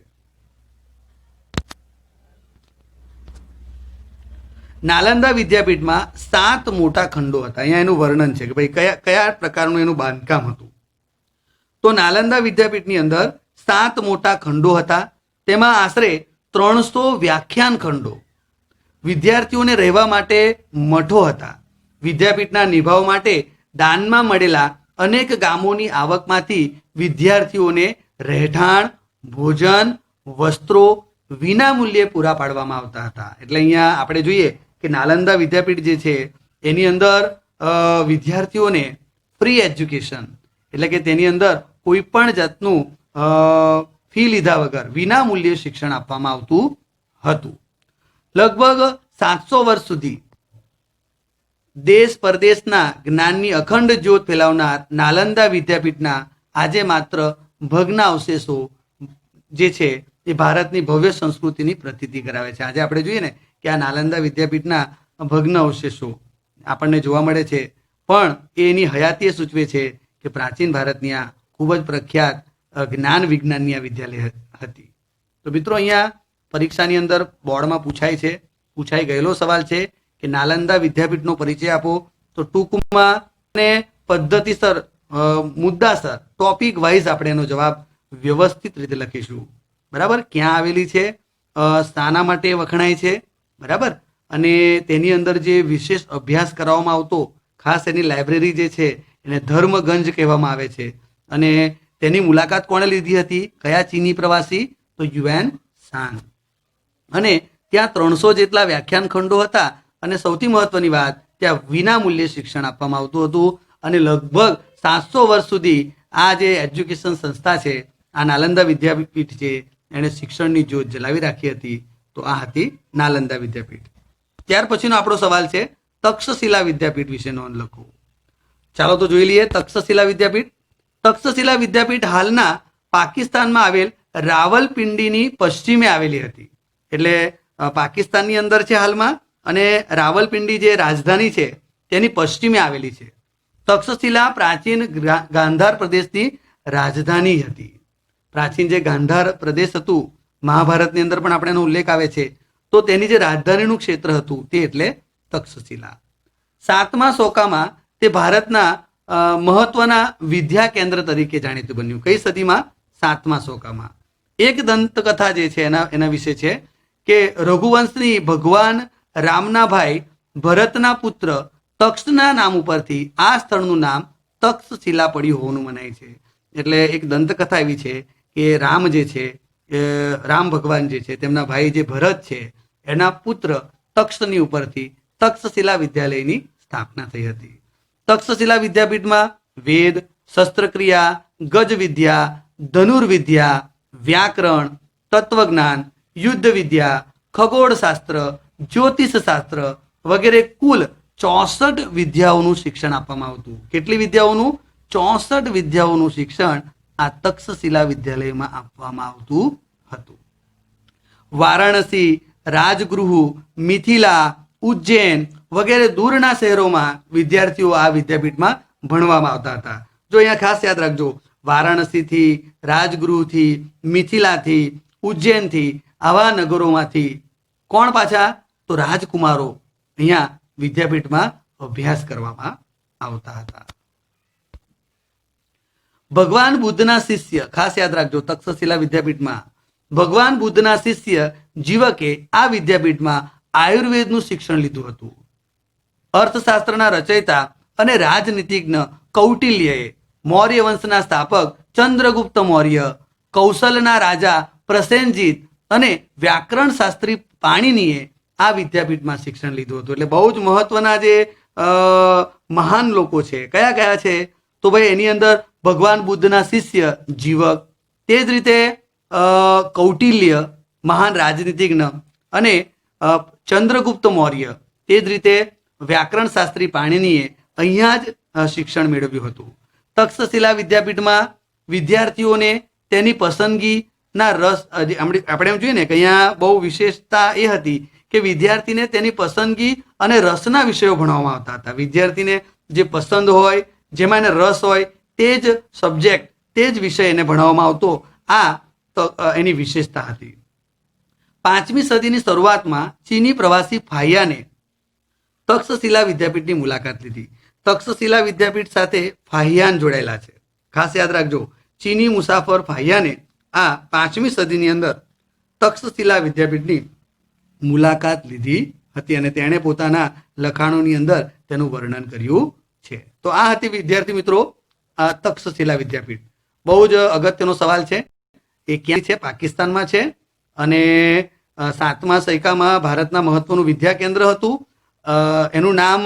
S1: નાલંદા વિદ્યાપીઠમાં 7 મોટા ખંડો હતા. અહીંયા એનું વર્ણન છે કે ભાઈ કયા પ્રકારનું એનું બાંધકામ હતું. તો નાલંદા વિદ્યાપીઠની અંદર 7 મોટા ખંડો હતા. તેમાં આશરે 300 વ્યાખ્યાન ખંડો, વિદ્યાર્થીઓને રહેવા માટે મઠો હતા. વિદ્યાપીઠના નિભાવ માટે દાનમાં મળેલા અનેક ગામોની આવકમાંથી વિદ્યાર્થીઓને રહેઠાણ, ભોજન, વસ્ત્રો વિનામૂલ્યે પૂરા પાડવામાં આવતા હતા. એટલે અહીંયા આપણે જોઈએ કે નાલંદા વિદ્યાપીઠ જે છે એની અંદર વિદ્યાર્થીઓને ફ્રી એજ્યુકેશન, એટલે કે તેની અંદર કોઈ પણ જાતનું ફી લીધા વગર વિનામૂલ્યે શિક્ષણ આપવામાં આવતું હતું. લગભગ 700 વર્ષ સુધી દેશ પરદેશના જ્ઞાનની અખંડ જ્યોત ફેલાવનાર નાલંદા વિદ્યાપીઠના આજે માત્ર ભગ્ન અવશેષો જે છે એ ભારતની ભવ્ય સંસ્કૃતિની પ્રતીતિ કરાવે છે. આજે આપણે જોઈએ ને કે આ નાલંદા વિદ્યાપીઠના ભગ્ન અવશેષો આપણને જોવા મળે છે, પણ એની હયાતી સૂચવે છે કે પ્રાચીન ભારતની આ ખૂબ જ પ્રખ્યાત જ્ઞાન વિજ્ઞાનની આ વિદ્યાલય હતી. તો મિત્રો, અહીંયા પરીક્ષાની અંદર બોર્ડમાં પૂછાઈ ગયેલો સવાલ છે કે નાલંદા વિદ્યાપીઠનો પરિચય આપો. તો ટૂંકમાં અને પદ્ધતિસર મુદ્દાસર ટોપિક વાઇઝ આપણે એનો જવાબ વ્યવસ્થિત રીતે લખીશું. બરાબર, ક્યાં આવેલી છે, શાના માટે વખણાય છે, બરાબર, અને તેની અંદર જે વિશેષ અભ્યાસ કરાવવામાં આવતો, ખાસ એની લાઇબ્રેરી જે છે એને ધર્મગંજ કહેવામાં આવે છે. અને તેની મુલાકાત કોણે લીધી હતી? કયા ચીની પ્રવાસી? તો યુએન સાંગ. અને ત્યાં 300 જેટલા વ્યાખ્યાન ખંડો હતા અને સૌથી મહત્વની વાત, ત્યાં વિના મૂલ્યે શિક્ષણ આપવામાં આવતું હતું. અને લગભગ 700 વર્ષ સુધી આ જે એજ્યુકેશન સંસ્થા છે, આ નાલંદા વિદ્યાપીઠ છે, એણે શિક્ષણની જ્યોત જલાવી રાખી હતી. તો આ હતી નાલંદા વિદ્યાપીઠ. ત્યાર પછીનો આપણો સવાલ છે તક્ષશિલા વિદ્યાપીઠ વિશે નોંધ લખો. ચાલો તો જોઈ લઈએ તક્ષશિલા વિદ્યાપીઠ. તક્ષશિલા વિદ્યાપીઠ હાલના પાકિસ્તાનમાં આવેલ રાવલપિંડીની પશ્ચિમે આવેલી હતી. એટલે પાકિસ્તાનની અંદર છે હાલમાં, અને રાવલપિંડી જે રાજધાની છે તેની પશ્ચિમે આવેલી છે. તક્ષશિલા પ્રાચીન ગાંધાર પ્રદેશની રાજધાની હતી. પ્રાચીન જે ગાંધાર પ્રદેશ હતું, મહાભારતની અંદર પણ આપણે એનો ઉલ્લેખ આવે છે, તો તેની જે રાજધાનીનું ક્ષેત્ર હતું તે એટલે તક્ષશિલા. 7મા શોકામાં તે ભારતના મહત્વના વિદ્યા કેન્દ્ર તરીકે જાણીતું બન્યું. કઈ સદીમાં? 7મા શોકામાં. એક દંતકથા જે છે એના વિશે છે કે રઘુવંશની ભગવાન રામના ભાઈ ભરતના પુત્ર તક્ષના નામ ઉપરથી આ સ્થળનું નામ તક્ષશિલા પડ્યું હોવાનું મનાય છે. એટલે એક દંતકથા એવી છે કે રામ જે છે, રામ ભગવાન જે છે, તેમના ભાઈ જે ભરત છે, એના પુત્ર તક્ષની ઉપરથી તક્ષશિલા વિદ્યાલયની સ્થાપના થઈ હતી. તક્ષશિલા વિદ્યાપીઠમાં વેદ, શસ્ત્રક્રિયા, ગજ વિદ્યા, ધનુર્વિદ્યા, વ્યાકરણ, તત્વજ્ઞાન, યુદ્ધ વિદ્યા, ખગોળશાસ્ત્ર, જ્યોતિષશાસ્ત્ર વગેરે કુલ 64 વિદ્યાઓનું શિક્ષણ આપવામાં આવતું. કેટલી વિદ્યાઓનું? 64 વિદ્યાઓનું શિક્ષણ આ તક્ષશિલા વિદ્યાલયમાં આપવામાં આવતું હતું. વારાણસી, રાજગૃહ, મિથિલા, ઉજ્જૈન વગેરે દૂરના શહેરોમાં વિદ્યાર્થીઓ આ વિદ્યાપીઠમાં ભણવામાં આવતા હતા. જો અહીંયા ખાસ યાદ રાખજો, વારાણસીથી, રાજગૃહથી, મિથિલાથી, ઉજ્જૈનથી, આવા નગરોમાંથી કોણ પાછા? તો રાજકુમારો અહીંયા વિદ્યાપીઠમાં અભ્યાસ કરવામાં આવતા હતા. ભગવાન બુદ્ધના શિષ્ય, ખાસ યાદ રાખજો, તક્ષશિલા વિદ્યાપીઠમાં ભગવાન બુદ્ધના શિષ્ય જીવકે આ વિદ્યાપીઠમાં આયુર્વેદનું શિક્ષણ લીધું હતું. અર્થશાસ્ત્રના રચયિતા અને રાજનીતિજ્ઞ કૌટિલ્યએ, મૌર્ય વંશના સ્થાપક ચંદ્રગુપ્ત મૌર્ય, કૌશલના રાજા પ્રસેનજીત અને વ્યાકરણ શાસ્ત્રી પાણિનીએ આ વિદ્યાપીઠમાં શિક્ષણ લીધું હતું. એટલે બહુ જ મહત્વના જે મહાન લોકો છે, કયા કયા છે? તો ભાઈ એની અંદર ભગવાન બુદ્ધના શિષ્ય જીવક, તે જ રીતે કૌટિલ્ય મહાન રાજનીતિજ્ઞ, અને ચંદ્રગુપ્ત મૌર્ય, તે જ રીતે વ્યાકરણ શાસ્ત્રી પાણિનીએ અહીંયા જ શિક્ષણ મેળવ્યું હતું. તક્ષશિલા વિદ્યાપીઠમાં વિદ્યાર્થીઓને તેની પસંદગીના રસ, આપણે એમ જોઈએ ને કે અહીંયા બહુ વિશેષતા એ હતી કે વિદ્યાર્થીને તેની પસંદગી અને રસના વિષયો ભણાવવામાં આવતા હતા. વિદ્યાર્થીને જે પસંદ હોય, જેમાં એને રસ હોય, તે જ સબ્જેક્ટ, તે જ વિષય એને ભણાવવામાં આવતો. આ એની વિશેષતા હતી. 5મી સદીની શરૂઆતમાં ચીની પ્રવાસી ફાહિયાને તક્ષશિલા વિદ્યાપીઠની મુલાકાત લીધી. તક્ષશિલા વિદ્યાપીઠ સાથે ફાહિયાન જોડાયેલા છે. ખાસ યાદ રાખજો, ચીની મુસાફર ફાહિયાને આ 5મી સદીની અંદર તક્ષશિલા વિદ્યાપીઠની મુલાકાત લીધી હતી અને તેણે પોતાના લખાણોની અંદર તેનું વર્ણન કર્યું છે. તો આ હતી વિદ્યાર્થી મિત્રો આ તક્ષશિલા વિદ્યાપીઠ. બહુ જ અગત્યનો સવાલ છે. એ ક્યાં છે? પાકિસ્તાનમાં છે. અને 7મા સૈકામાં ભારતના મહત્વનું વિદ્યા કેન્દ્ર હતું. એનું નામ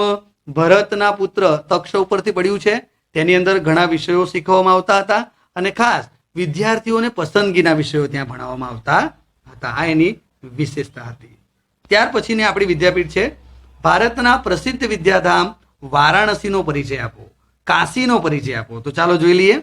S1: ભરતના પુત્ર તક્ષ ઉપરથી પડ્યું છે. તેની અંદર ઘણા વિષયો શીખવવામાં આવતા હતા અને ખાસ વિદ્યાર્થીઓને પસંદગીના વિષયો ત્યાં ભણાવવામાં આવતા હતા. આ એની વિશેષતા હતી. ત્યાર પછીની આપણી વિદ્યાપીઠ છે ભારતના પ્રસિદ્ધ વિદ્યાધામ વારાણસીનો પરિચય આપો, કાશીનો પરિચય આપો. તો ચાલો જોઈ લઈએ.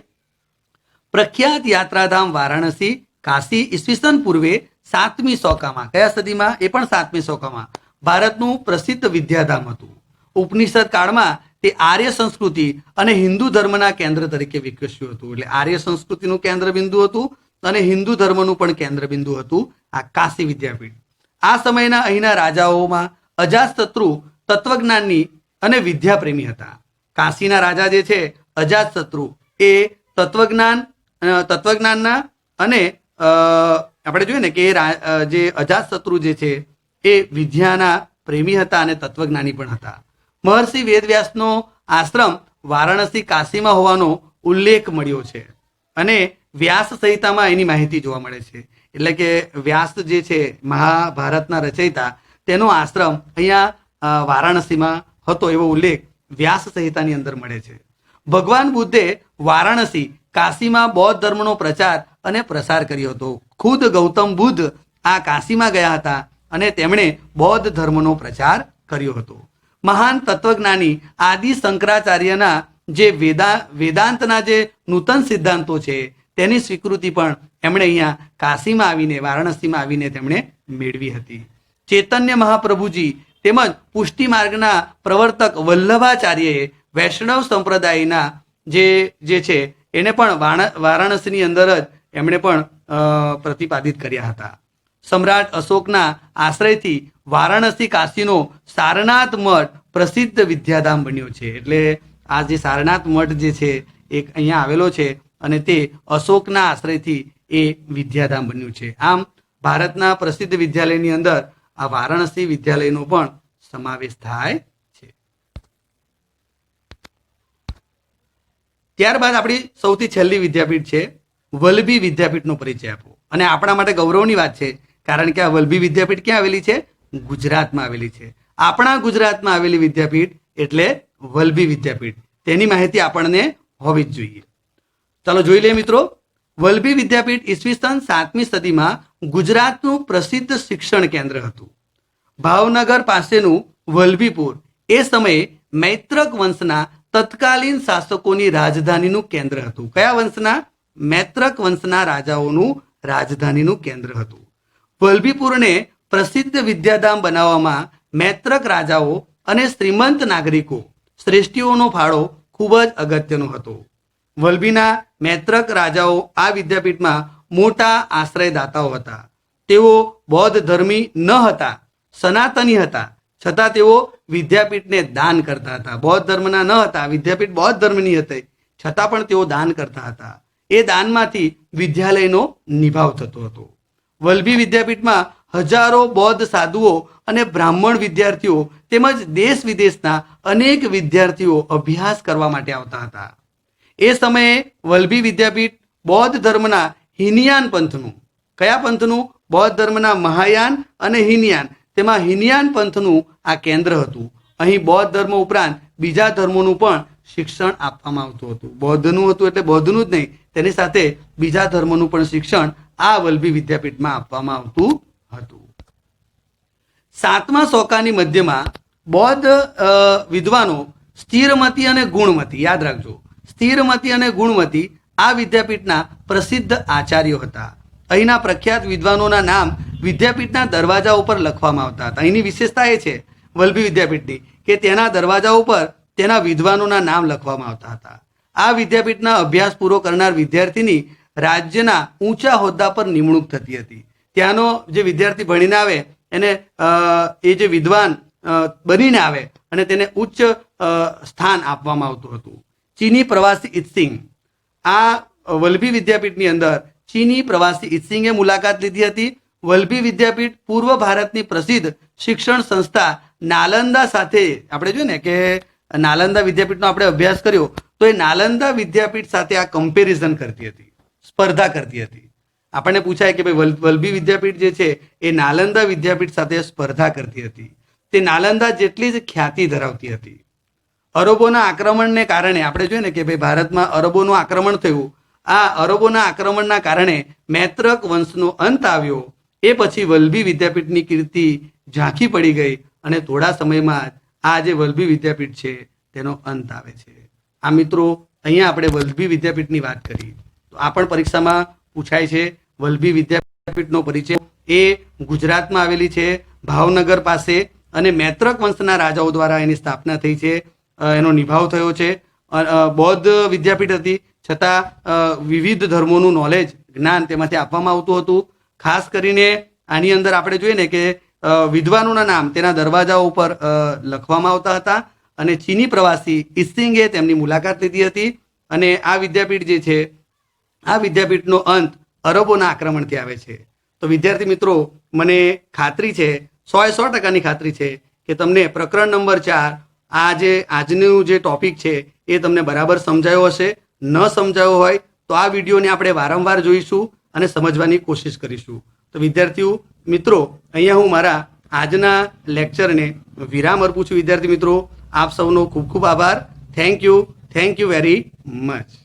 S1: પ્રખ્યાત યાત્રાધામ વારાણસી, કાશી ઈસવીસન પૂર્વે 7મી સૌકામાં, કયા સદીમાં? એ પણ 7મી સૌકામાં ભારતનું પ્રસિદ્ધ વિદ્યાધામ હતું. ઉપનિષદ કાળમાં તે આર્ય સંસ્કૃતિ અને હિન્દુ ધર્મના કેન્દ્ર તરીકે વિકસ્યું હતું. એટલે આર્ય સંસ્કૃતિનું કેન્દ્ર બિંદુ હતું અને હિન્દુ ધર્મનું પણ કેન્દ્ર બિંદુ હતું આ કાશી વિદ્યાપીઠ. આ સમયના અહીંના રાજાઓમાં અજાતશત્રુ તત્વજ્ઞાનની અને વિદ્યાપ્રેમી હતા. કાશીના રાજા જે છે અજાતશત્રુ એ તત્વજ્ઞાનના અને આપણે જોઈએ ને કે જે અજાતશત્રુ જે છે એ વિદ્યાના પ્રેમી હતા અને તત્વજ્ઞાની પણ હતા. મહર્ષિ વેદવ્યાસનો આશ્રમ વારાણસી કાશીમાં હોવાનો ઉલ્લેખ મળ્યો છે અને વ્યાસ સંહિતામાં એની માહિતી જોવા મળે છે. એટલે કે વ્યાસ જે છે મહાભારતના રચયિતા, તેનો આશ્રમ અહીંયા વારાણસીમાં હતો એવો ઉલ્લેખ વ્યાસ સંહિતાની અંદર મળે છે. ભગવાન બુદ્ધે વારાણસી કાશીમાં બૌદ્ધ ધર્મનો પ્રચાર અને પ્રસાર કર્યો હતો. ખુદ ગૌતમ બુદ્ધ આ કાશીમાં ગયા હતા અને તેમણે બૌદ્ધ ધર્મનો પ્રચાર કર્યો હતો. મહાન તત્વજ્ઞાની આદિ શંકરાચાર્યના જે વેદાંતના જે નૂતન સિદ્ધાંતો છે તેની સ્વીકૃતિ પણ એમણે અહીંયા કાશીમાં આવીને, વારાણસીમાં આવીને તેમણે મેળવી હતી. ચૈતન્ય મહાપ્રભુજી તેમજ પુષ્ટિ માર્ગના પ્રવર્તક વલ્લભાચાર્યએ વૈષ્ણવ સંપ્રદાયના જે છે એને પણ વારાણસીની અંદર જ એમણે પણ પ્રતિપાદિત કર્યા હતા. સમ્રાટ અશોકના આશ્રયથી વારાણસી કાશીનો સારનાથ મઠ પ્રસિદ્ધ વિદ્યાધામ બન્યો છે. એટલે આ જે સારનાથ મઠ જે છે એક અહીંયા આવેલો છે અને તે અશોકના આશ્રયથી એ વિદ્યાધામ બન્યું છે. આમ ભારતના પ્રસિદ્ધ વિદ્યાલયની અંદર આ વારાણસી વિદ્યાલયનો પણ સમાવેશ થાય છે. ત્યારબાદ આપણી સૌથી છેલ્લી વિદ્યાપીઠ છે વલ્લભી વિદ્યાપીઠનો પરિચય આપો. અને આપણા માટે ગૌરવની વાત છે, કારણ કે આ વલ્લભી વિદ્યાપીઠ ક્યાં આવેલી છે? ગુજરાતમાં આવેલી છે. આપણા ગુજરાતમાં આવેલી વિદ્યાપીઠ એટલે વલ્લભી વિદ્યાપીઠ. તેની માહિતી આપણને હોવી જ જોઈએ. ચાલો જોઈ લઈએ મિત્રો. વલ્લભી વિદ્યાપીઠ ઈસવીસન 7મી સદીમાં ગુજરાતનું પ્રસિદ્ધ શિક્ષણ કેન્દ્ર હતું. ભાવનગર પાસેનું વલ્લભીપુર એ સમયે મૈત્રક વંશના તત્કાલીન શાસકોની રાજધાનીનું કેન્દ્ર હતું. કયા વંશના? મૈત્રક વંશના રાજાઓનું રાજધાનીનું કેન્દ્ર હતું. વલ્લભીપુરને પ્રસિદ્ધ વિદ્યાધામ બનાવવામાં મૈત્રક રાજાઓ અને શ્રીમંત નાગરિકો શ્રેષ્ઠીઓનો ફાળો ખૂબ જ અગત્યનો હતો. વલ્લભીના મૈત્રક રાજાઓ આ વિદ્યાપીઠમાં મોટા આશ્રયદાતાઓ હતા. તેઓ બૌદ્ધ ધર્મી ન હતા, સનાતની હતા, છતાં તેઓ વિદ્યાપીઠને દાન કરતા હતા. બૌદ્ધ ધર્મના ન હતા, વિદ્યાપીઠ બૌદ્ધ ધર્મની હતી, છતાં પણ તેઓ દાન કરતા હતા. એ દાનમાંથી વિદ્યાલયનો નિભાવ થતો હતો. વલ્લભી વિદ્યાપીઠમાં હજારો બૌદ્ધ સાધુઓ અને બ્રાહ્મણ વિદ્યાર્થીઓ તેમજ દેશ વિદેશના અનેક વિદ્યાર્થીઓ અભ્યાસ કરવા માટે આવતા હતા. એ સમયે વલ્લભી વિદ્યાપીઠ બૌદ્ધ ધર્મના હિનયાન પંથનું, કયા પંથનું? બૌદ્ધ ધર્મના મહાયાન અને હિનયાન, તેમાં હિનયાન પંથનું આ કેન્દ્ર હતું. અહીં બૌદ્ધ ધર્મ ઉપરાંત બીજા ધર્મોનું પણ શિક્ષણ આપવામાં આવતું હતું. બૌદ્ધનું હતું એટલે બૌદ્ધનું જ નહીં, તેની સાથે બીજા ધર્મોનું પણ શિક્ષણ આ વલ્લભી વિદ્યાપીઠમાં આપવામાં આવતું હતું. 7મા સૌકાની મધ્યમાં બૌદ્ધ વિદ્વાનો સ્થિરમતી અને ગુણમતી, યાદ રાખજો, સ્થિરમતી અને ગુણમતી આ વિદ્યાપીઠના પ્રસિદ્ધ આચાર્યો હતા. અહીંના પ્રખ્યાત વિદ્વાનોના નામ વિદ્યાપીઠના દરવાજા ઉપર લખવામાં આવતા હતા. અહીંની વિશેષતા એ છે વલ્લભી વિદ્યાપીઠની કે તેના દરવાજા ઉપર તેના વિદ્વાનોના નામ લખવામાં આવતા હતા. આ વિદ્યાપીઠના અભ્યાસ પૂરો કરનાર વિદ્યાર્થીની રાજ્યના ઊંચા હોદ્દા પર નિમણૂક થતી હતી. ત્યાંનો જે વિદ્યાર્થી ભણીને આવે એને એ જે વિદ્વાન બનીને આવે અને તેને ઉચ્ચ સ્થાન આપવામાં આવતું હતું. ચીની પ્રવાસી ઇત્સિંગ, આ વલ્લભી વિદ્યાપીઠની અંદર ચીની પ્રવાસી ઇત્સિંગે મુલાકાત લીધી હતી. વલ્લભી વિદ્યાપીઠ પૂર્વ ભારતની પ્રસિદ્ધ શિક્ષણ સંસ્થા નાલંદા સાથે, આપણે જોઈએ ને કે નાલંદા વિદ્યાપીઠનો આપણે અભ્યાસ કર્યો, તો એ નાલંદા વિદ્યાપીઠ સાથે આ કમ્પેરિઝન કરતી હતી, સ્પર્ધા કરતી હતી. આપણને પૂછાય કે ભાઈ વલ્લભી વિદ્યાપીઠ જે છે એ નાલંદા વિદ્યાપીઠ સાથે સ્પર્ધા કરતી હતી. તે નાલંદા જેટલી જ ખ્યાતિ ધરાવતી હતી. અરબોના આક્રમણને કારણે આપણે જોઈએ ને કે ભાઈ ભારતમાં અરબોનું આક્રમણ થયું. આ અરબોના આક્રમણના કારણે મૈત્રક વંશનો અંત આવ્યો. એ પછી વલ્લભી વિદ્યાપીઠની કીર્તિ ઝાંખી પડી ગઈ અને થોડા સમયમાં જ આ જે વલ્લભી વિદ્યાપીઠ છે તેનો અંત આવે છે. આ મિત્રો અહીંયા આપણે વલ્લભી વિદ્યાપીઠની વાત કરી તો આ પણ પરીક્ષામાં પૂછાય છે. વલ્લભી વિદ્યાપીઠનો પરિચય એ ગુજરાતમાં આવેલી છે, ભાવનગર પાસે, અને મૈત્રક વંશના રાજાઓ દ્વારા એની સ્થાપના થઈ છે, એનો નિભાવ થયો છે. બૌદ્ધ વિદ્યાપીઠ હતી, છતાં વિવિધ ધર્મોનું નોલેજ, જ્ઞાન તેમાંથી આપવામાં આવતું હતું. ખાસ કરીને આની અંદર આપણે જોઈએ ને કે વિદ્વાનોના નામ તેના દરવાજાઓ ઉપર લખવામાં આવતા હતા અને ચીની પ્રવાસી ઇત્સિંગે તેમની મુલાકાત લીધી હતી અને આ વિદ્યાપીઠ જે છે આ વિદ્યાપીઠનો અંત અરબોના આક્રમણથી આવે છે. તો વિદ્યાર્થી મિત્રો, મને ખાતરી છે, 100% ખાતરી છે કે તમને પ્રકરણ નંબર 4 આજનું જે ટોપિક છે એ તમને બરાબર સમજાયો હશે. ન સમજાયો હોય તો આ વિડીયોને આપણે વારંવાર જોઈશું અને સમજવાની કોશિશ કરીશું. તો વિદ્યાર્થીઓ મિત્રો, અહીંયા હું મારા આજના લેક્ચરને વિરામ અર્પું છું. વિદ્યાર્થી મિત્રો, આપ સૌનો ખૂબ ખૂબ આભાર. Thank you very much.